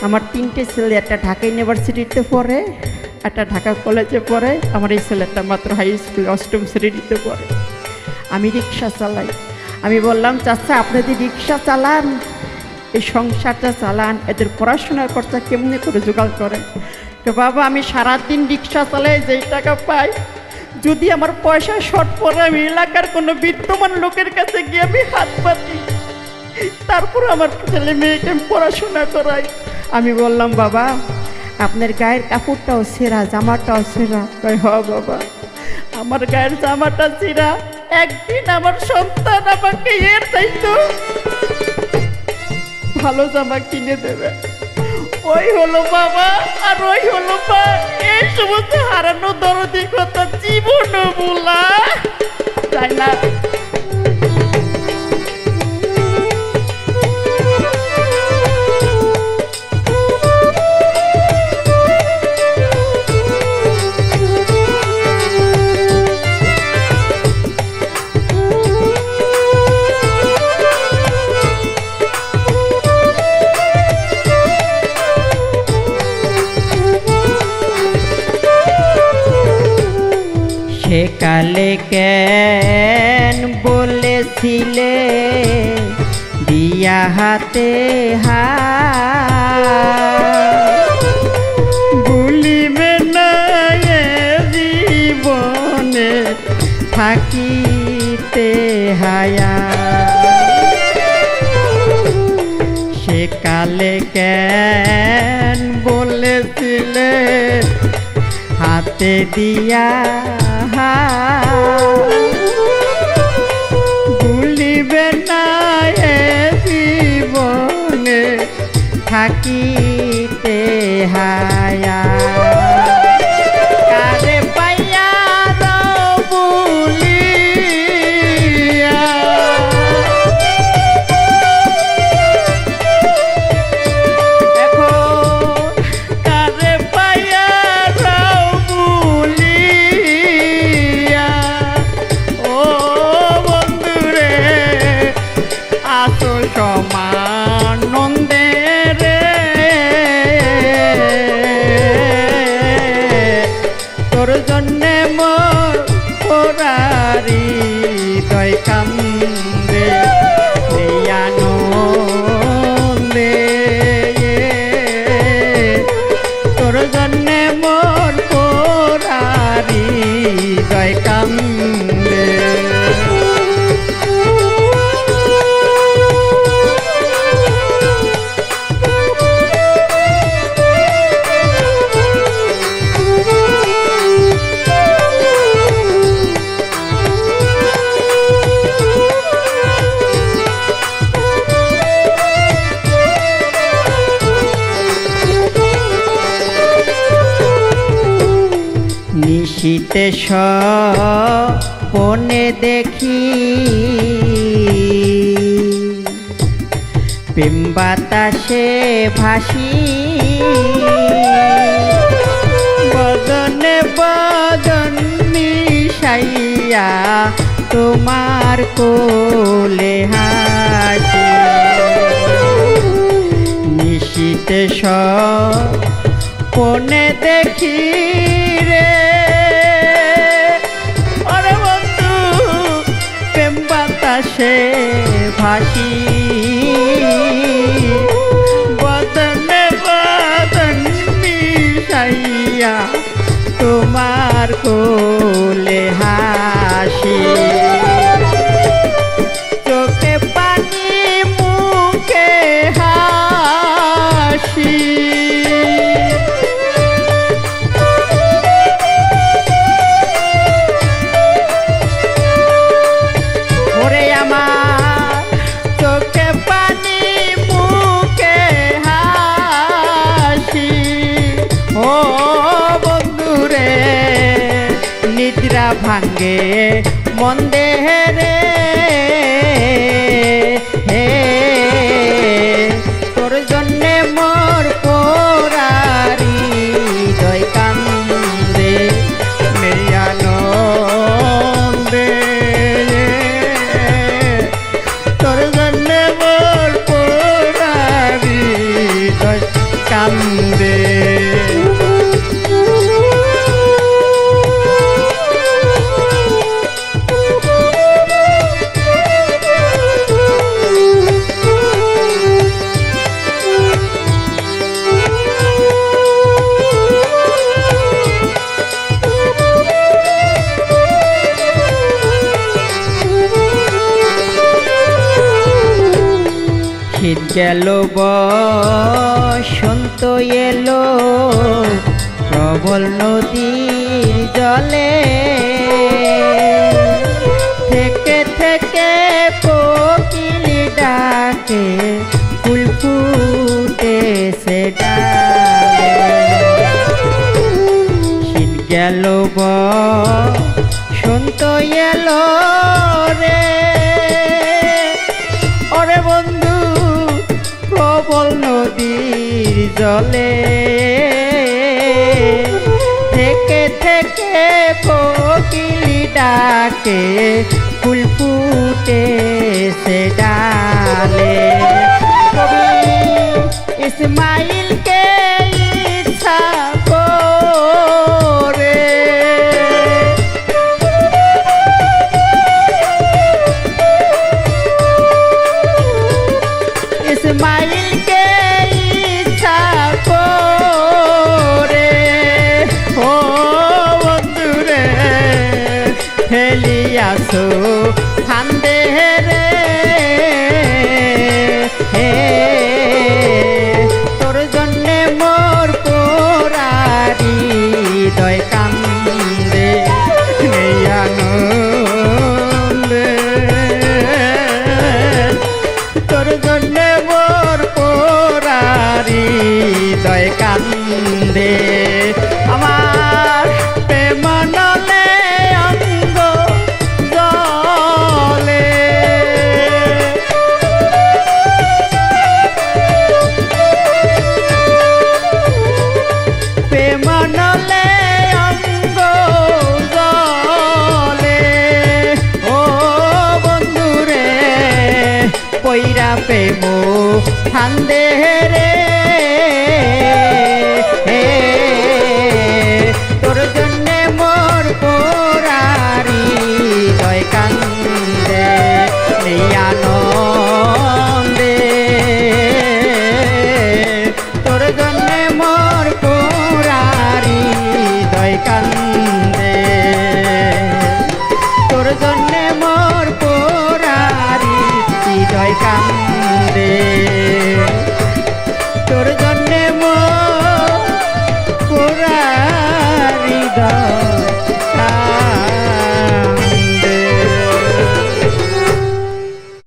আমার তিনটে ছেলে, একটা ঢাকা ইউনিভার্সিটিতে পড়ে, একটা ঢাকা কলেজে পড়ে, আমার এই ছেলেটা মাত্র হাই স্কুলে 8ম শ্রেণীতে পড়ে। আমি রিক্সা চালাই। আমি বললাম, চাচা আপনি যদি রিক্সা চালান, এই সংসারটা চালান, এদের পড়াশোনার খরচা কেমনে করে জোগাড় করেন? তো বাবা আমি সারাদিন রিক্সা চালাই, যেই টাকা পাই যদি আমার পয়সা শর্ট পড়ে আমি এলাকার কোনো বিদ্যমান লোকের কাছে গিয়ে আমি হাত পাতি, তারপর আমার ছেলে মেয়েকে আমি পড়াশোনা করাই। আমি বললাম, বাবা আপনার গায়ের কাপড়টাও ছেঁড়া, জামাটাও ছেঁড়া। কই হ বাবা, আমার গায়ের জামাটা ছেঁড়া, একদিন আমার সন্তান আমাকে এর চাইতো ভালো জামা কিনে দেবে। ওই হলো বাবা আর ওই হলো মা, এই সমস্ত হারানো দরদি কথা জীবনও ভোলা যায় না। সেকালে কেন বলেছিলে দিয়া হাতে ভুলিবে না এ জীবনে থাকিতে হায়া। সেকালে কেন বলেছিলে হাতে দিয়া ভুলিবে না এ জীবনে থাকিতে হায়া। কারে পাইয়া দাও বলিয়া, এখন কারে পাইয়া দাও বলিয়া, ও বন্ধুরে আসল সমান নন্দে রে, তোর জন্যে মোর পোড়ারি দয় কান্দে আনন্দে, তোর জন্যে মোর পোড়ারি দয় কান্দে। নিশীতে স্বপনে দেখি প্রেম বাতাসে ভাসি, বদনে বদন মিশাইয়া তোমার কোলে হাসি। নিশীতে স্বপনে দেখি রে, ওরে বন্ধু প্রেম বাতাসে ভাসি, বদনে বদন মিশাইয়া তোমার কোলে হাসি। চোখে পানি মুখে হাসি, ওরে আমার চোখে পানি মুখে হাসি। ও বন্ধুরে নিদ্রা ভাঙ্গে মন দেহে রে, তোর জন্যে মোর পোড়ারি দয় কান্দে মেয়ানন্দে, তোর জন্যে মোর পোড়ারি দয় কান্দে। শীত গেল বসন্ত এলো প্রবল নদীর জলে, থেকে থেকে কোকিল ডাকে ফুল ফুটেছে ডালে। শীত গেল বসন্ত এলো রে, ওরে বন্ধু প্রবল নদীর জলে, থেকে থেকে কোকিল ডাকে ফুল ফুটেছে ডালে। কবি ইসমাইলকে ইচ্ছা করে ইসমাইলকে ইচ্ছা করে ও বন্ধুরে ফেলিয়াছো ফান্দে রে, তোর জন্যে মোর পোরারি হৃদয় কান্দে এই আনন্দে, তোর জন্যে মোর পোরারি হৃদয় কান্দে। আমার প্রেম নলে অঙ্গ জলে, প্রেম নলে অঙ্গ জলে, ও বন্ধুরে পইরা প্রেম ফান্দে রে।